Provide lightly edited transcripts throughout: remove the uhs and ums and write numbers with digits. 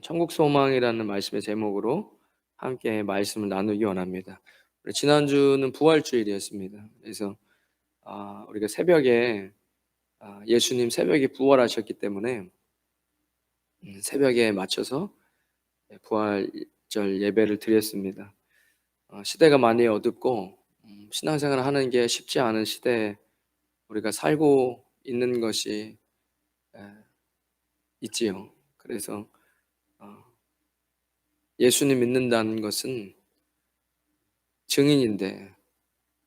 천국 소망이라는 말씀의 제목으로 함께 말씀을 나누기 원합니다. 우리 지난주는 부활주일이었습니다. 그래서 우리가 새벽에 예수님 새벽에 부활하셨기 때문에 새벽에 맞춰서 부활절 예배를 드렸습니다. 시대가 많이 어둡고 신앙생활을 하는 게 쉽지 않은 시대에 우리가 살고 있는 것이 에, 있지요. 그래서 예수님 믿는다는 것은 증인인데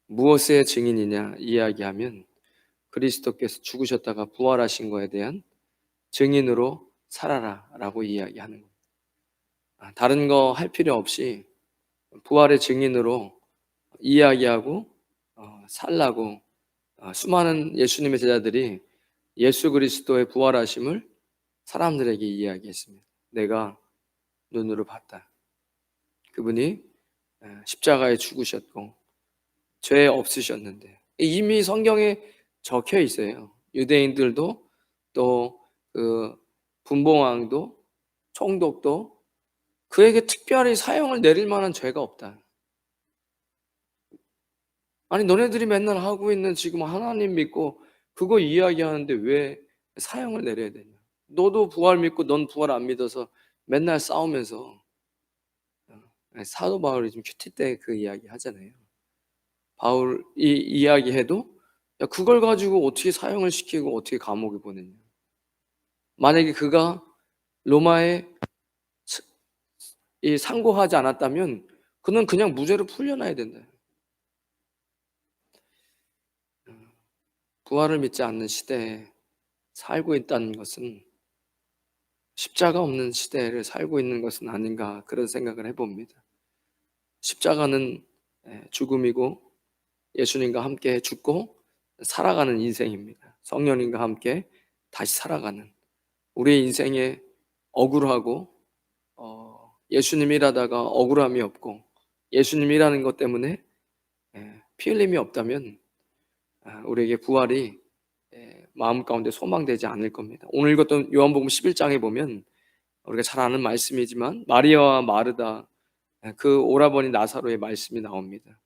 무엇의 증인이냐 이야기하면 그리스도께서 죽으셨다가 부활하신 거에 대한 증인으로 살아라 라고 이야기하는 겁니다. 다른 거 할 필요 없이 부활의 증인으로 이야기하고 살라고 수많은 예수님의 제자들이 예수 그리스도의 부활하심을 사람들에게 이야기했습니다. 내가 눈으로 봤다. 그분이 십자가에 죽으셨고 죄 없으셨는데 이미 성경에 적혀 있어요. 유대인들도 또 그 분봉왕도 총독도 그에게 특별히 사형을 내릴 만한 죄가 없다. 아니 너네들이 맨날 하고 있는 지금 하나님 믿고 그거 이야기하는데 왜 사형을 내려야 되냐? 너도 부활 믿고 넌 부활 안 믿어서 맨날 싸우면서 사도 바울이 지금 큐티 때 그 이야기 하잖아요. 바울이 이야기해도 야, 그걸 가지고 어떻게 사형을 시키고 어떻게 감옥에 보내냐. 만약에 그가 로마에 상고하지 않았다면 그는 그냥 무죄로 풀려나야 된다. 부활을 믿지 않는 시대에 살고 있다는 것은 십자가 없는 시대를 살고 있는 것은 아닌가 그런 생각을 해봅니다. 십자가는 죽음이고 예수님과 함께 죽고 살아가는 인생입니다. 성령님과 함께 다시 살아가는 우리의 인생에 억울하고 예수님이라다가 억울함이 없고 예수님이라는 것 때문에 피 흘림이 없다면 우리에게 부활이 마음 가운데 소망되지 않을 겁니다. 오늘 읽었던 요한복음 11장에 보면 우리가 잘 아는 말씀이지만 마리아와 마르다 그 오라버니 나사로의 말씀이 나옵니다.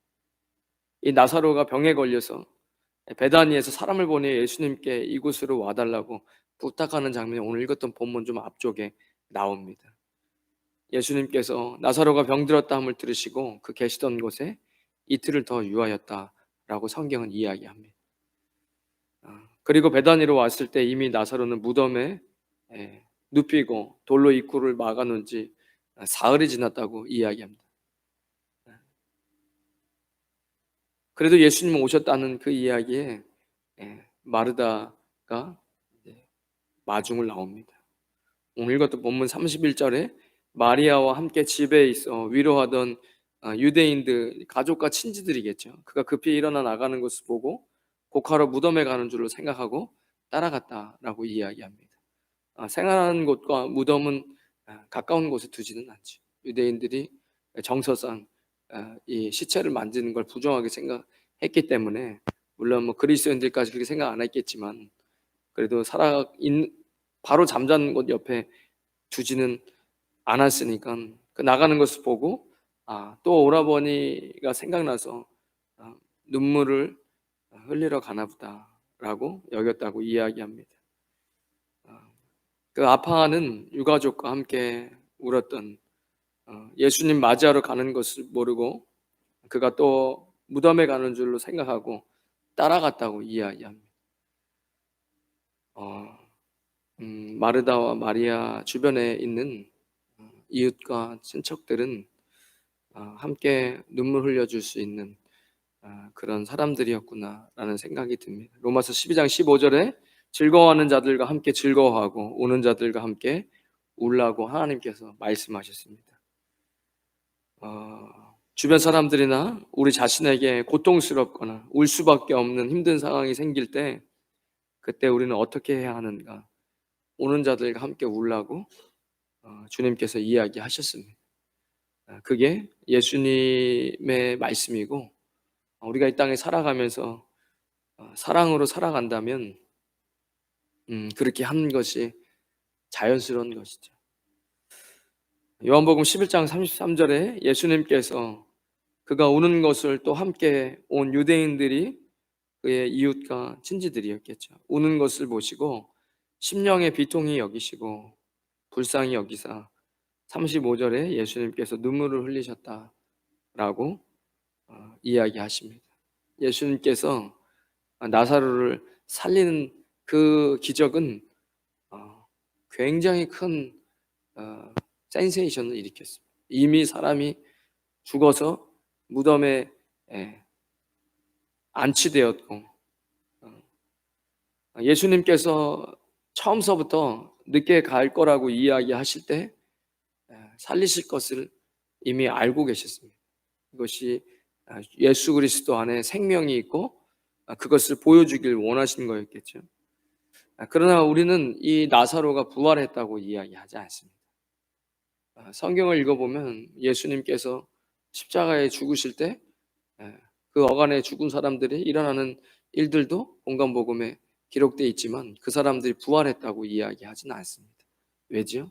이 나사로가 병에 걸려서 베다니에서 사람을 보내 예수님께 이곳으로 와달라고 부탁하는 장면이 오늘 읽었던 본문 좀 앞쪽에 나옵니다. 예수님께서 나사로가 병들었다함을 들으시고 그 계시던 곳에 이틀을 더 유하였다라고 성경은 이야기합니다. 그리고 베다니로 왔을 때 이미 나사로는 무덤에 눕히고 돌로 입구를 막아놓은 지 사흘이 지났다고 이야기합니다. 그래도 예수님 오셨다는 그 이야기에 마르다가 마중을 나옵니다. 오늘 읽었던 본문 31절에 마리아와 함께 집에 있어 위로하던 유대인들, 가족과 친지들이겠죠. 그가 급히 일어나 나가는 것을 보고 곡하러 무덤에 가는 줄로 생각하고 따라갔다라고 이야기합니다. 생활하는 곳과 무덤은 가까운 곳에 두지는 않죠. 유대인들이 정서상 이 시체를 만지는 걸 부정하게 생각했기 때문에 물론 뭐 그리스도인들까지 그렇게 생각 안 했겠지만 그래도 바로 잠자는 곳 옆에 두지는 않았으니까 그 나가는 것을 보고 또 오라버니가 생각나서 눈물을 흘리러 가나 보다라고 여겼다고 이야기합니다. 그 아파하는 유가족과 함께 울었던 예수님 맞이하러 가는 것을 모르고 그가 또 무덤에 가는 줄로 생각하고 따라갔다고 이야기합니다. 마르다와 마리아 주변에 있는 이웃과 친척들은 함께 눈물 흘려줄 수 있는 그런 사람들이었구나라는 생각이 듭니다. 로마서 12장 15절에 즐거워하는 자들과 함께 즐거워하고 우는 자들과 함께 울라고 하나님께서 말씀하셨습니다. 주변 사람들이나 우리 자신에게 고통스럽거나 울 수밖에 없는 힘든 상황이 생길 때 그때 우리는 어떻게 해야 하는가? 우는 자들과 함께 울라고 주님께서 이야기하셨습니다. 그게 예수님의 말씀이고 우리가 이 땅에 살아가면서 사랑으로 살아간다면 그렇게 하는 것이 자연스러운 것이죠. 요한복음 11장 33절에 예수님께서 그가 우는 것을 또 함께 온 유대인들이 그의 이웃과 친지들이었겠죠. 우는 것을 보시고 심령의 비통히 여기시고 불쌍히 여기사 35절에 예수님께서 눈물을 흘리셨다라고 이야기하십니다. 예수님께서 나사로를 살리는 그 기적은 굉장히 큰 센세이션을 일으켰습니다. 이미 사람이 죽어서 무덤에 안치되었고 예수님께서 처음서부터 늦게 갈 거라고 이야기하실 때 살리실 것을 이미 알고 계셨습니다. 이것이 예수 그리스도 안에 생명이 있고 그것을 보여주길 원하신 거였겠죠. 그러나 우리는 이 나사로가 부활했다고 이야기하지 않습니다. 성경을 읽어보면 예수님께서 십자가에 죽으실 때 그 어간에 죽은 사람들이 일어나는 일들도 본강복음에 기록되어 있지만 그 사람들이 부활했다고 이야기하지는 않습니다. 왜죠?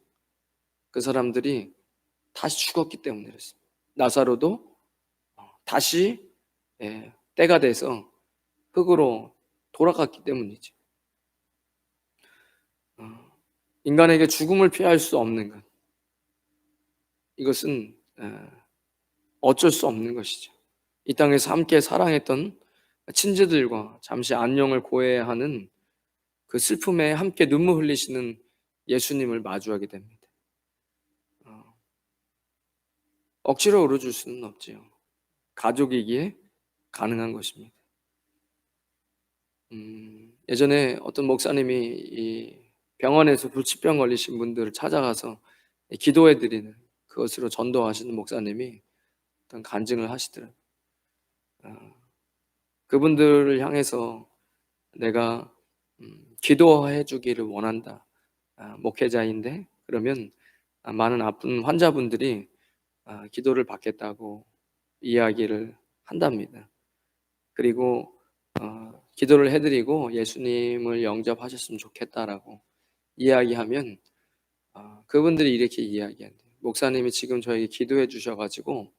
그 사람들이 다시 죽었기 때문에 그렇습니다. 나사로도 다시 때가 돼서 흙으로 돌아갔기 때문이죠. 인간에게 죽음을 피할 수 없는 것, 이것은 어쩔 수 없는 것이죠. 이 땅에서 함께 사랑했던 친지들과 잠시 안녕을 고해야 하는 그 슬픔에 함께 눈물 흘리시는 예수님을 마주하게 됩니다. 억지로 울어줄 수는 없지요. 가족이기에 가능한 것입니다. 예전에 어떤 목사님이 이 병원에서 불치병 걸리신 분들을 찾아가서 기도해드리는 그것으로 전도하시는 목사님이 어떤 간증을 하시더라고요. 그분들을 향해서 내가 기도해 주기를 원한다. 목회자인데 그러면 많은 아픈 환자분들이 기도를 받겠다고 이야기를 한답니다. 그리고 기도를 해드리고 예수님을 영접하셨으면 좋겠다라고 이야기하면 그분들이 이렇게 이야기한대요. 목사님이 지금 저에게 기도해 주셔가지고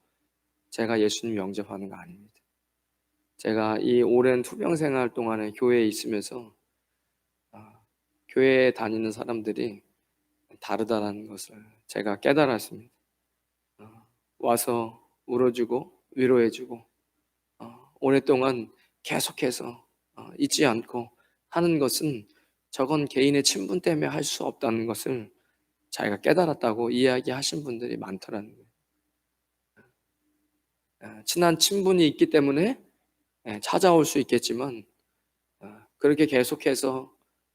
제가 예수님 영접하는 거 아닙니다. 제가 이 오랜 투병 생활 동안에 교회에 있으면서 교회에 다니는 사람들이 다르다는 것을 제가 깨달았습니다. 와서 울어주고 위로해주고 오랫동안 계속해서 잊지 않고 하는 것은 저건 개인의 친분 때문에 할 수 없다는 것을 자기가 깨달았다고 이야기하신 분들이 많더라는 거예요. 친한 친분이 있기 때문에 찾아올 수 있겠지만 그렇게 계속해서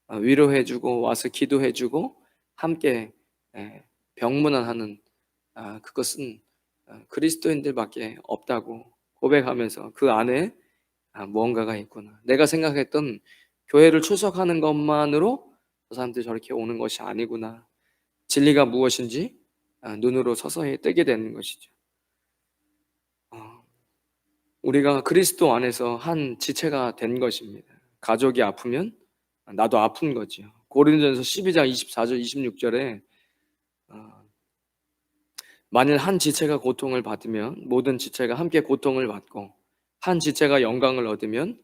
위로해주고 와서 기도해주고 함께 병문안하는 그것은 그리스도인들밖에 없다고 고백하면서 그 안에 무언가가 있구나. 내가 생각했던 교회를 출석하는 것만으로 저 사람들이 저렇게 오는 것이 아니구나. 진리가 무엇인지 눈으로 서서히 뜨게 되는 것이죠. 우리가 그리스도 안에서 한 지체가 된 것입니다. 가족이 아프면 나도 아픈 거죠. 고린도전서 12장 24절 26절에 만일 한 지체가 고통을 받으면 모든 지체가 함께 고통을 받고 한 지체가 영광을 얻으면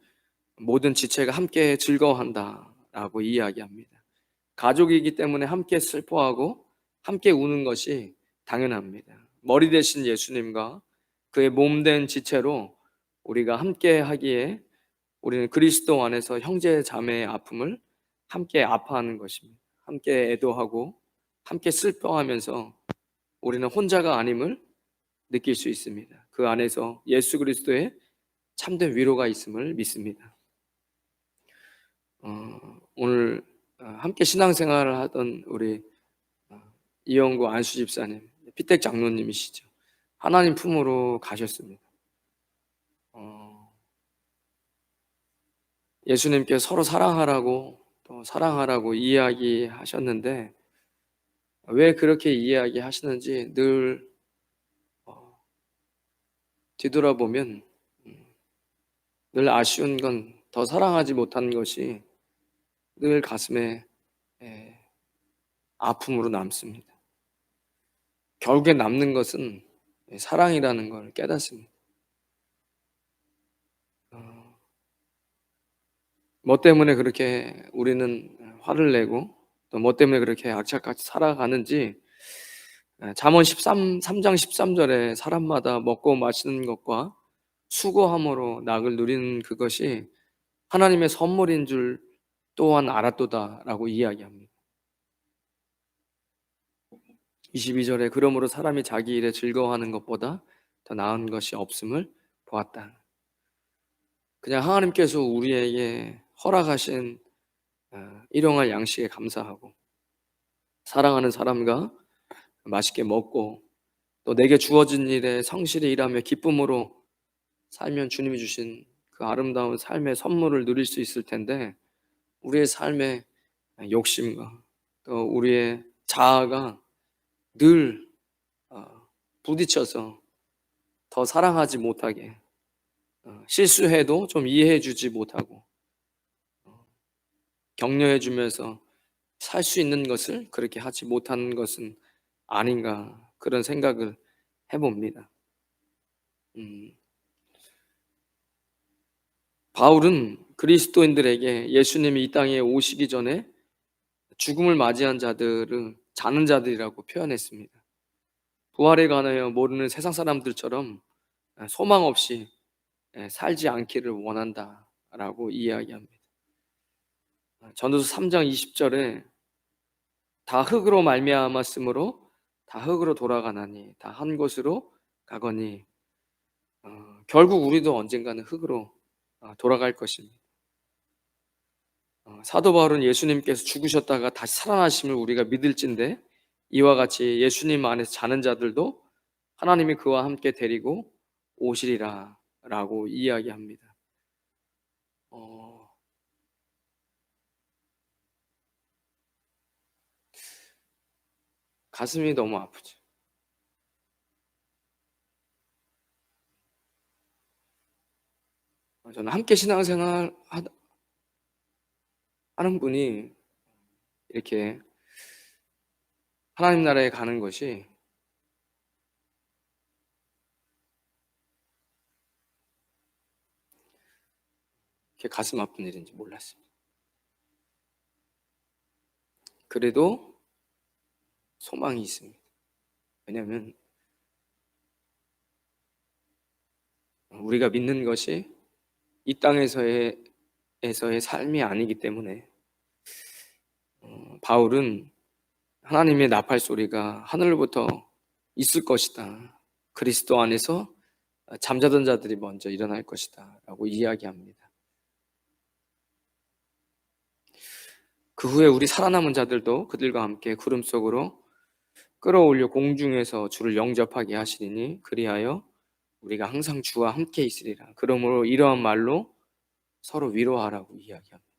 모든 지체가 함께 즐거워한다라고 이야기합니다. 가족이기 때문에 함께 슬퍼하고 함께 우는 것이 당연합니다. 머리 대신 예수님과 그의 몸된 지체로 우리가 함께 하기에 우리는 그리스도 안에서 형제 자매의 아픔을 함께 아파하는 것입니다. 함께 애도하고 함께 슬퍼하면서 우리는 혼자가 아님을 느낄 수 있습니다. 그 안에서 예수 그리스도의 참된 위로가 있음을 믿습니다. 오늘 함께 신앙생활을 하던 우리 이영구 안수 집사님, 피택 장로님이시죠. 하나님 품으로 가셨습니다. 예수님께 서로 사랑하라고 또 사랑하라고 이야기하셨는데 왜 그렇게 이야기하시는지 늘 뒤돌아보면 늘 아쉬운 건 더 사랑하지 못한 것이 늘 가슴에 아픔으로 남습니다. 결국에 남는 것은 사랑이라는 걸 깨닫습니다. 어, 뭐 때문에 그렇게 우리는 화를 내고 또 뭐 때문에 그렇게 악착같이 살아가는지, 잠언 3장 13절에 사람마다 먹고 마시는 것과 수고함으로 낙을 누리는 그것이 하나님의 선물인 줄 또한 알았도다라고 이야기합니다. 22절에 그러므로 사람이 자기 일에 즐거워하는 것보다 더 나은 것이 없음을 보았다. 그냥 하나님께서 우리에게 허락하신 일용할 양식에 감사하고 사랑하는 사람과 맛있게 먹고 또 내게 주어진 일에 성실히 일하며 기쁨으로 살면 주님이 주신 그 아름다운 삶의 선물을 누릴 수 있을 텐데, 우리의 삶의 욕심과 또 우리의 자아가 늘 어, 부딪혀서 더 사랑하지 못하게, 실수해도 좀 이해해 주지 못하고 격려해 주면서 살 수 있는 것을 그렇게 하지 못하는 것은 아닌가, 그런 생각을 해봅니다. 음, 바울은 그리스도인들에게 예수님이 이 땅에 오시기 전에 죽음을 맞이한 자들을 자는 자들이라고 표현했습니다. 부활에 관하여 모르는 세상 사람들처럼 소망 없이 살지 않기를 원한다라고 이야기합니다. 전도서 3장 20절에 다 흙으로 말미암았으므로 다 흙으로 돌아가나니 다 한 곳으로 가거니, 결국 우리도 언젠가는 흙으로 돌아갈 것입니다. 사도 바울은 예수님께서 죽으셨다가 다시 살아나심을 우리가 믿을진데, 이와 같이 예수님 안에서 자는 자들도 하나님이 그와 함께 데리고 오시리라 라고 이야기합니다. 어, 가슴이 너무 아프죠. 저는 함께 신앙생활 하는 분이 이렇게 하나님 나라에 가는 것이 이렇게 가슴 아픈 일인지 몰랐습니다. 그래도 소망이 있습니다. 왜냐하면 우리가 믿는 것이 이 땅에서의 삶이 아니기 때문에, 바울은 하나님의 나팔 소리가 하늘로부터 있을 것이다, 그리스도 안에서 잠자던 자들이 먼저 일어날 것이다 라고 이야기합니다. 그 후에 우리 살아남은 자들도 그들과 함께 구름 속으로 끌어올려 공중에서 주를 영접하게 하시리니 그리하여 우리가 항상 주와 함께 있으리라. 그러므로 이러한 말로 서로 위로하라고 이야기합니다.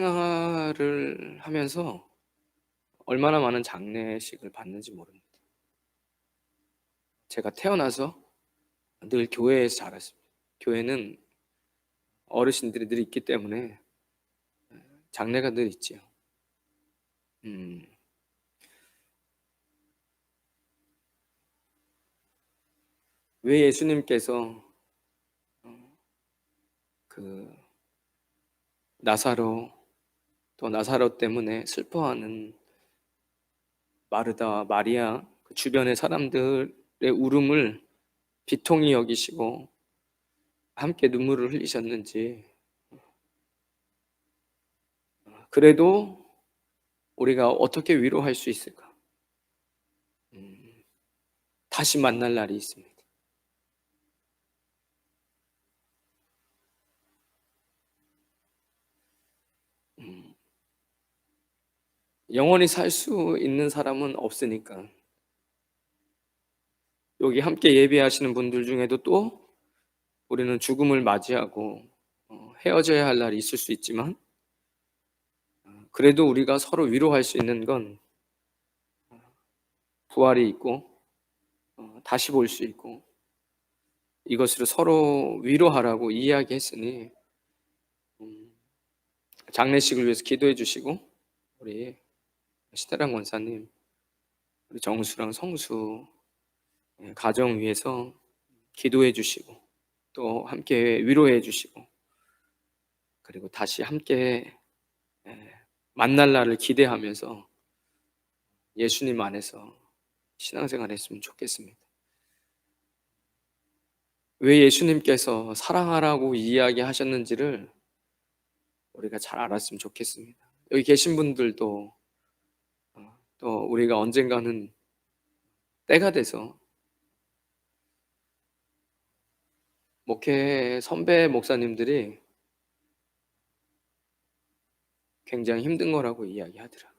신앙생활을 하면서 얼마나 많은 장례식을 받는지 모릅니다. 제가 태어나서 늘 교회에서 자랐습니다. 교회는 어르신들이 늘 있기 때문에 장례가 늘 있지요. 음, 왜 예수님께서 그 나사로, 또 나사로 때문에 슬퍼하는 마르다와 마리아, 그 주변의 사람들의 울음을 비통히 여기시고 함께 눈물을 흘리셨는지, 그래도 우리가 어떻게 위로할 수 있을까? 다시 만날 날이 있습니다. 영원히 살 수 있는 사람은 없으니까, 여기 함께 예배하시는 분들 중에도 또 우리는 죽음을 맞이하고 헤어져야 할 날이 있을 수 있지만, 그래도 우리가 서로 위로할 수 있는 건 부활이 있고 다시 볼 수 있고 이것으로 서로 위로하라고 이야기했으니 음, 장례식을 위해서 기도해 주시고, 우리 시대랑 권사님, 우리 정수랑 성수 가정 위해서 기도해 주시고, 또 함께 위로해 주시고, 그리고 다시 함께 만날 날을 기대하면서 예수님 안에서 신앙생활 했으면 좋겠습니다. 왜 예수님께서 사랑하라고 이야기하셨는지를 우리가 잘 알았으면 좋겠습니다. 여기 계신 분들도 또 우리가 언젠가는 때가 돼서 목회 선배 목사님들이 굉장히 힘든 거라고 이야기하더라고요.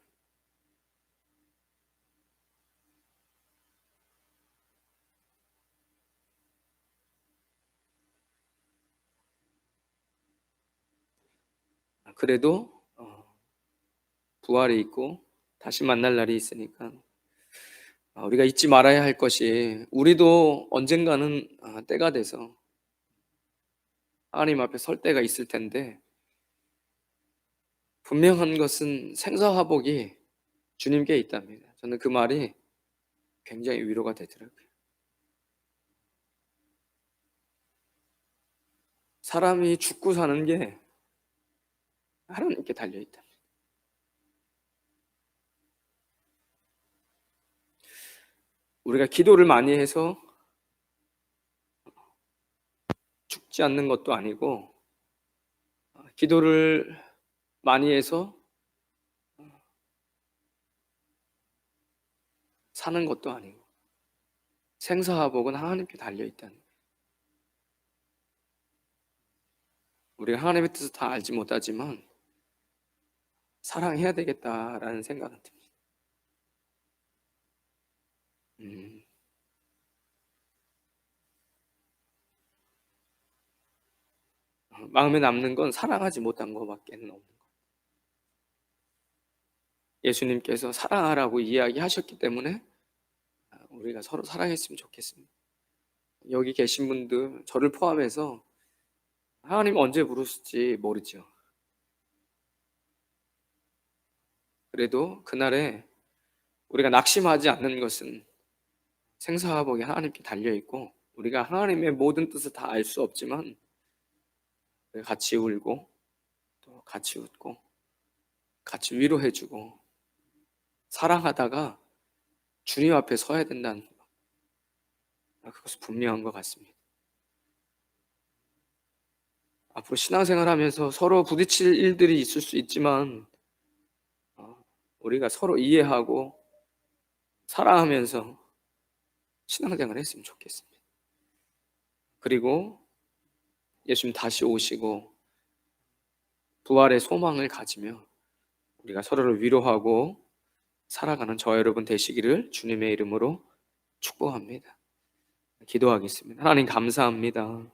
그래도 부활이 있고 다시 만날 날이 있으니까 우리가 잊지 말아야 할 것이, 우리도 언젠가는 때가 돼서 하나님 앞에 설 때가 있을 텐데, 분명한 것은 생사화복이 주님께 있답니다. 저는 그 말이 굉장히 위로가 되더라고요. 사람이 죽고 사는 게 하나님께 달려있다. 우리가 기도를 많이 해서 죽지 않는 것도 아니고, 기도를 많이 해서 사는 것도 아니고, 생사화복은 하나님께 달려있다는 거예요. 우리가 하나님의 뜻을 다 알지 못하지만 사랑해야 되겠다라는 생각은 듭니다. 음, 마음에 남는 건 사랑하지 못한 것밖에 없는 거예요. 예수님께서 사랑하라고 이야기하셨기 때문에 우리가 서로 사랑했으면 좋겠습니다. 여기 계신 분들, 저를 포함해서 하나님 언제 부르실지 모르죠. 그래도 그날에 우리가 낙심하지 않는 것은 생사화복이 하나님께 달려있고, 우리가 하나님의 모든 뜻을 다 알 수 없지만 같이 울고 또 같이 웃고 같이 위로해주고 사랑하다가 주님 앞에 서야 된다는 그것이 분명한 것 같습니다. 앞으로 신앙생활하면서 서로 부딪힐 일들이 있을 수 있지만 우리가 서로 이해하고 사랑하면서 신앙생활을 했으면 좋겠습니다. 그리고 예수님 다시 오시고 부활의 소망을 가지며 우리가 서로를 위로하고 살아가는 저와 여러분 되시기를 주님의 이름으로 축복합니다. 기도하겠습니다. 하나님 감사합니다.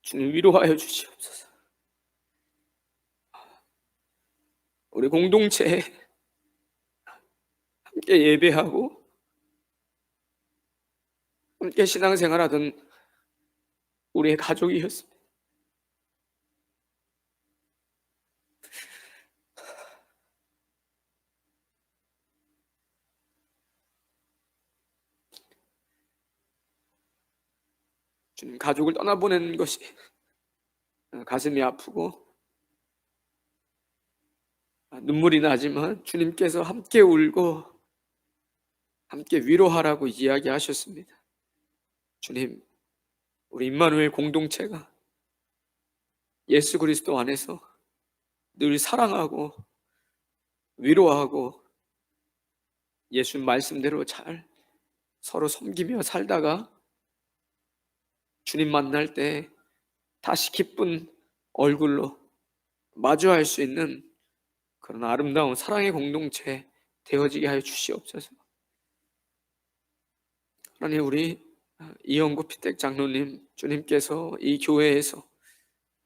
주님 위로하여 주시옵소서. 우리 공동체에 함께 예배하고 함께 신앙생활하던 우리의 가족이었습니다. 주님, 가족을 떠나보내는 것이 가슴이 아프고 눈물이 나지만 주님께서 함께 울고 함께 위로하라고 이야기하셨습니다. 주님, 우리 임마누엘 공동체가 예수 그리스도 안에서 늘 사랑하고 위로하고 예수 말씀대로 잘 서로 섬기며 살다가 주님 만날 때 다시 기쁜 얼굴로 마주할 수 있는 그런 아름다운 사랑의 공동체 되어지게 하여 주시옵소서. 하나님, 우리 이영구 피택 장로님, 주님께서 이 교회에서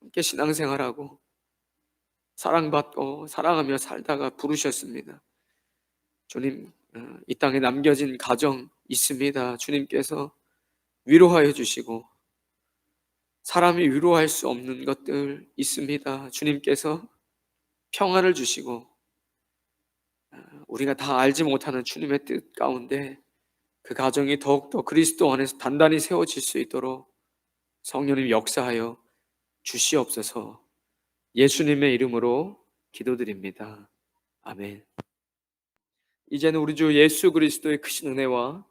함께 신앙생활하고 사랑받고 사랑하며 살다가 부르셨습니다. 주님, 이 땅에 남겨진 가정 있습니다. 주님께서 위로하여 주시고, 사람이 위로할 수 없는 것들 있습니다. 주님께서 평안을 주시고, 우리가 다 알지 못하는 주님의 뜻 가운데 그 가정이 더욱더 그리스도 안에서 단단히 세워질 수 있도록 성령님 역사하여 주시옵소서. 예수님의 이름으로 기도드립니다. 아멘. 이제는 우리 주 예수 그리스도의 크신 은혜와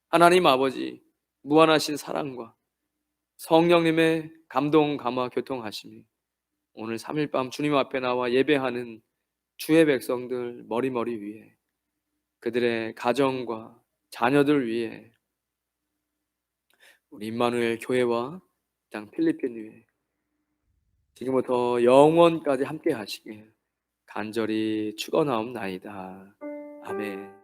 하나님 아버지 무한하신 사랑과 성령님의 감동, 감화, 교통하심이 오늘 3일 밤 주님 앞에 나와 예배하는 주의 백성들 머리머리 위에, 그들의 가정과 자녀들 위에, 우리 임마누엘 교회와 땅 필리핀 위에 지금부터 영원까지 함께 하시길 간절히 축원하옵나이다. 아멘.